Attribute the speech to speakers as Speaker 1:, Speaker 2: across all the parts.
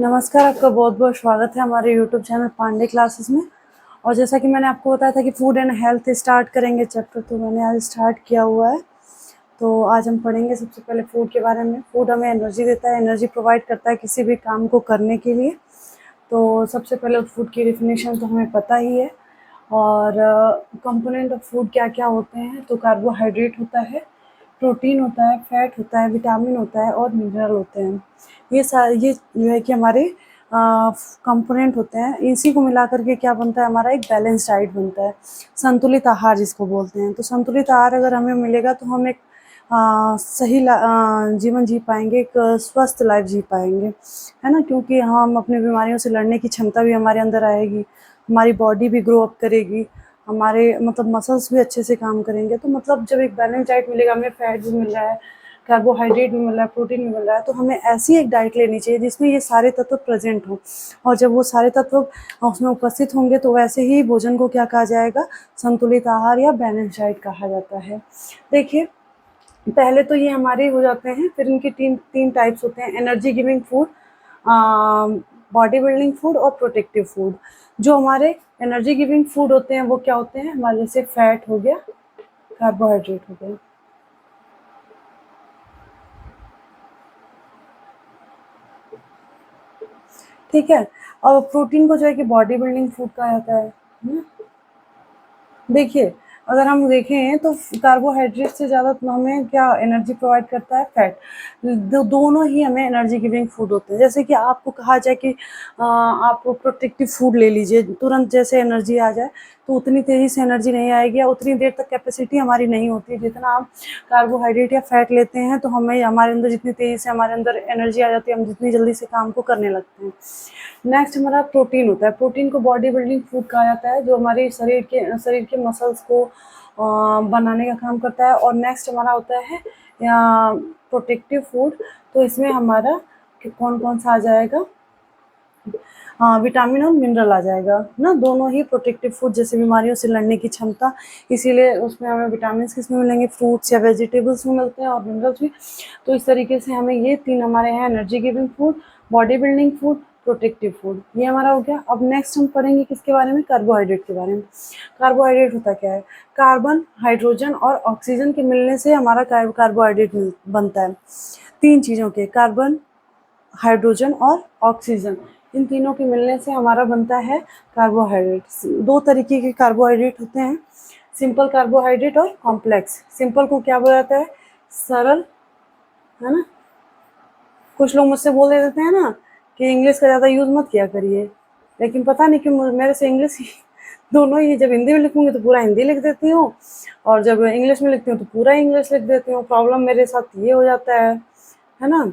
Speaker 1: नमस्कार, आपका बहुत बहुत स्वागत है हमारे यूट्यूब चैनल पांडे क्लासेस में। और जैसा कि मैंने आपको बताया था कि फूड एंड हेल्थ स्टार्ट करेंगे चैप्टर, तो मैंने आज स्टार्ट किया हुआ है। तो आज हम पढ़ेंगे सबसे पहले फूड के बारे में। फूड हमें एनर्जी देता है, एनर्जी प्रोवाइड करता है किसी भी काम को करने के लिए। तो सबसे पहले फूड की डेफिनेशन तो हमें पता ही है। और कंपोनेंट ऑफ फूड क्या क्या होते हैं, तो कार्बोहाइड्रेट होता है, प्रोटीन होता है, फैट होता है, विटामिन होता है और मिनरल होते हैं। ये जो है कि हमारे कंपोनेंट होते हैं। इसी को मिला करके क्या बनता है, हमारा एक बैलेंस डाइट बनता है, संतुलित आहार जिसको बोलते हैं। तो संतुलित आहार अगर हमें मिलेगा तो हम एक सही जीवन जी पाएंगे, एक स्वस्थ लाइफ जी पाएंगे, है ना। क्योंकि हम अपनी बीमारियों से लड़ने की क्षमता भी हमारे अंदर आएगी, हमारी बॉडी भी ग्रो अप करेगी, हमारे मसल्स भी अच्छे से काम करेंगे। तो जब एक बैलेंस डाइट मिलेगा, हमें फैट भी मिल रहा है, कार्बोहाइड्रेट भी मिल रहा है, प्रोटीन भी मिल रहा है, तो हमें ऐसी एक डाइट लेनी चाहिए जिसमें ये सारे तत्व प्रेजेंट हों। और जब वो सारे तत्व उसमें उपस्थित होंगे तो वैसे ही भोजन को क्या कहा जाएगा, संतुलित आहार या बैलेंस डाइट कहा जाता है। देखिए, पहले तो ये हमारे हो जाते हैं, फिर इनके तीन टाइप्स होते हैं: energy giving food, body building food और प्रोटेक्टिव फूड। जो हमारे एनर्जी गिविंग फूड होते हैं वो क्या होते हैं हमारे, जैसे फैट हो गया, कार्बोहाइड्रेट हो गया। ठीक है। और प्रोटीन को जो है कि बॉडी बिल्डिंग फूड कहा जाता है ना? देखिए, अगर हम देखें तो कार्बोहाइड्रेट से ज़्यादा तो हमें क्या एनर्जी प्रोवाइड करता है, फैट। दोनों ही हमें एनर्जी गिविंग फूड होते हैं। जैसे कि आपको कहा जाए कि आप प्रोटेक्टिव फूड ले लीजिए, तुरंत जैसे एनर्जी आ जाए, तो उतनी तेज़ी से एनर्जी नहीं आएगी या उतनी देर तक कैपेसिटी हमारी नहीं होती। जितना आप कार्बोहाइड्रेट या फैट लेते हैं तो हमें हमारे अंदर जितनी तेज़ी से हमारे अंदर एनर्जी आ जाती है, हम जितनी जल्दी से काम को करने लगते हैं। नेक्स्ट हमारा प्रोटीन होता है। प्रोटीन को बॉडी बिल्डिंग फूड कहा जाता है, जो हमारे शरीर के मसल्स को बनाने का काम करता है। और नेक्स्ट हमारा होता है प्रोटेक्टिव फूड। तो इसमें हमारा कौन कौन सा आ जाएगा, हाँ, विटामिन और मिनरल आ जाएगा ना। दोनों ही प्रोटेक्टिव फूड, जैसे बीमारियों से लड़ने की क्षमता, इसीलिए उसमें हमें विटामिन किस में मिलेंगे, फ्रूट्स या वेजिटेबल्स में मिलते हैं, और मिनरल्स भी। तो इस तरीके से हमें ये तीन हमारे हैं: energy giving food, body building food, protective food. ये हमारा हो गया। अब नेक्स्ट हम पढ़ेंगे किसके बारे में, कार्बोहाइड्रेट के बारे में। कार्बोहाइड्रेट होता क्या है, कार्बन, हाइड्रोजन और ऑक्सीजन के मिलने से हमारा कार्बोहाइड्रेट बनता है। तीन चीज़ों के, कार्बन, हाइड्रोजन और ऑक्सीजन, इन तीनों के मिलने से हमारा बनता है कार्बोहाइड्रेट। दो तरीके के कार्बोहाइड्रेट होते हैं, सिंपल कार्बोहाइड्रेट और कॉम्प्लेक्स। सिंपल को क्या बोला जाता है, सरल, है ना। कुछ लोग मुझसे बोल देते हैं ना कि इंग्लिश का ज़्यादा यूज़ मत किया करिए, लेकिन पता नहीं क्यों मेरे से इंग्लिश ही दोनों ही, जब हिंदी में लिखूंगी तो पूरा हिंदी लिख देती हूँ, और जब इंग्लिश में लिखती हूँ तो पूरा इंग्लिश लिख देती हूँ। प्रॉब्लम मेरे साथ ये हो जाता है ना।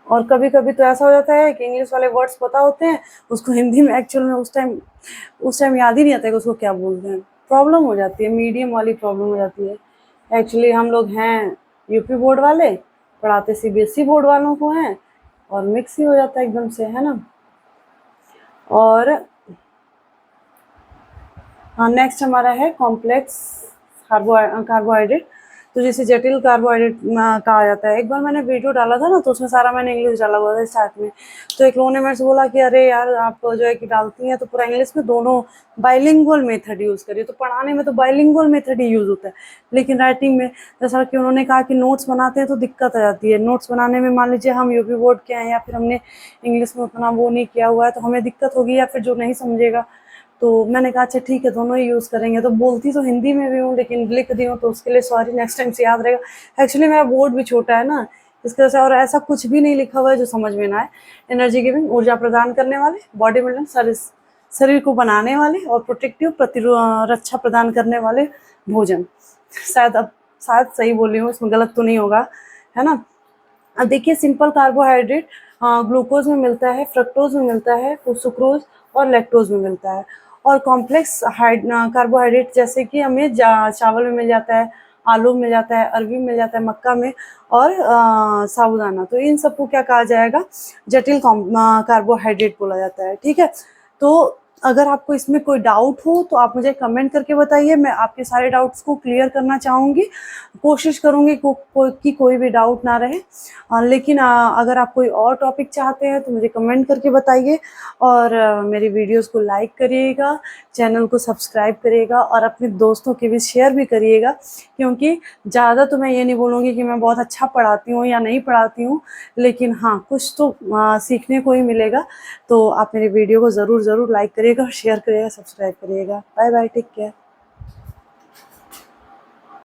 Speaker 1: और कभी कभी तो ऐसा हो जाता है कि इंग्लिश वाले वर्ड्स पता होते हैं, उसको हिंदी में एक्चुअल में उस टाइम याद ही नहीं आता है कि उसको क्या बोलते हैं। प्रॉब्लम हो जाती है, मीडियम वाली प्रॉब्लम हो जाती है। एक्चुअली हम लोग हैं यूपी बोर्ड वाले, पढ़ाते सीबीएसई बोर्ड वालों को हैं, और मिक्स ही हो जाता है एकदम से, है ना। और हाँ, नेक्स्ट हमारा है कॉम्प्लेक्स कार्बोहाइड्रेट। तो जैसे जटिल कार्बोहाइड्रेट कहा जाता है। एक बार मैंने वीडियो डाला था ना, तो उसमें सारा मैंने इंग्लिश डाला हुआ था स्टार्ट में। तो एक लोगों ने मेरे से बोला कि अरे यार, आप जो है कि डालती हैं तो पूरा इंग्लिश में, दोनों बाइलिंगुअल मेथड यूज़ करिए। तो पढ़ाने में तो बाइलिंगुअल मेथड ही यूज़ होता है, लेकिन राइटिंग में, जैसा कि उन्होंने कहा कि नोट्स बनाते हैं तो दिक्कत आ जाती है। नोट्स बनाने में मान लीजिए हम यूपी बोर्ड के हैं, या फिर हमने इंग्लिश में उतना वो नहीं किया हुआ है, तो हमें दिक्कत होगी, या फिर जो नहीं समझेगा। तो मैंने कहा अच्छा ठीक है, दोनों ही यूज़ करेंगे। तो बोलती तो हिंदी में भी हूँ, लेकिन लिख दी हूँ, तो उसके लिए सॉरी, नेक्स्ट टाइम से याद रहेगा। एक्चुअली मेरा बोर्ड भी छोटा है ना, इसकी वजह से। और ऐसा कुछ भी नहीं लिखा हुआ है जो समझ में ना आए। एनर्जी गिविंग, ऊर्जा प्रदान करने वाले, बॉडी बिल्डिंग, शरीर को बनाने वाले, और प्रोटेक्टिव, रक्षा प्रदान करने वाले भोजन। शायद सही बोल रही हूँ, इसमें गलत तो नहीं होगा, है ना। अब देखिए, सिंपल कार्बोहाइड्रेट ग्लूकोज में मिलता है, फ्रक्टोज में मिलता है, सुक्रोज और लैक्टोज में मिलता है। और कॉम्प्लेक्स कार्बोहाइड्रेट जैसे कि हमें चावल में मिल जाता है, आलू में मिल जाता है, अरबी में मिल जाता है, मक्का में, और साबूदाना। तो इन सबको क्या कहा जाएगा, जटिल कार्बोहाइड्रेट बोला जाता है। ठीक है। तो अगर आपको इसमें कोई डाउट हो तो आप मुझे कमेंट करके बताइए, मैं आपके सारे डाउट्स को क्लियर करना चाहूँगी, कोशिश करूँगी कि कोई भी डाउट ना रहे। लेकिन अगर आप कोई और टॉपिक चाहते हैं तो मुझे कमेंट करके बताइए, और मेरी वीडियोस को लाइक करिएगा, चैनल को सब्सक्राइब करिएगा, और अपने दोस्तों के भी शेयर भी करिएगा, क्योंकि ज़्यादा तो मैं ये नहीं बोलूँगी कि मैं बहुत अच्छा पढ़ाती हूँ या नहीं पढ़ाती हूँ, लेकिन हाँ, कुछ तो सीखने को ही मिलेगा। तो आप मेरी वीडियो को ज़रूर लाइक करिएगा, शेयर करिएगा, सब्सक्राइब करिएगा। Bye bye, take care.